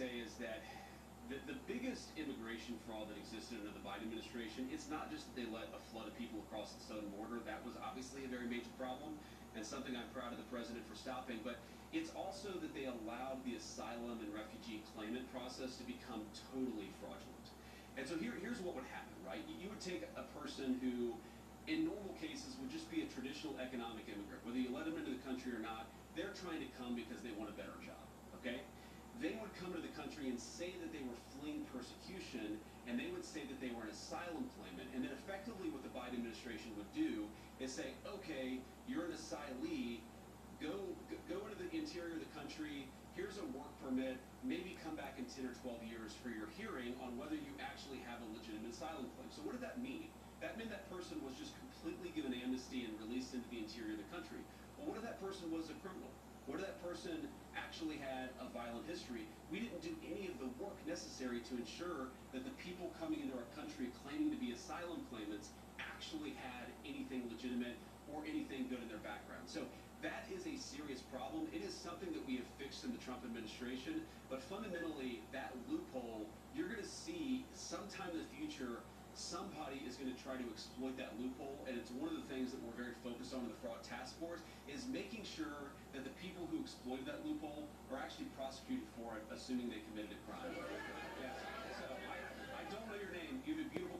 say is that the biggest immigration fraud that existed under the Biden administration, it's not just that they let a flood of people across the southern border. That was obviously a very major problem and something I'm proud of the president for stopping. But it's also that they allowed the asylum and refugee claimant process to become totally fraudulent. And so here's what would happen, right? You would take a person who, in normal cases, would just be a traditional economic immigrant. Whether you let them into the country or not, they're trying to come because they want a better job, okay? They would come to the country and say that they were fleeing persecution, and they would say that they were an asylum claimant, and then effectively what the Biden administration would do is say, okay, you're an asylee, go into the interior of the country, here's a work permit, maybe come back in 10 or 12 years for your hearing on whether you actually have a legitimate asylum claim. So what did that mean? That meant that person was just completely given amnesty and released into the interior of the country. Well, what if that person was a criminal? What if that person actually had a violent history? We didn't do any of the work necessary to ensure that the people coming into our country claiming to be asylum claimants actually had anything legitimate or anything good in their background. So that is a serious problem. It is something that we have fixed in the Trump administration, but fundamentally that loophole, you're going to see sometime in the future somebody is going to try to exploit that loophole, and it's one of the things that we're very focused on in the fraud task force is making sure that the people who exploited that loophole are actually prosecuted for it, assuming they committed a crime. Yeah. So I don't know your name. You have a beautiful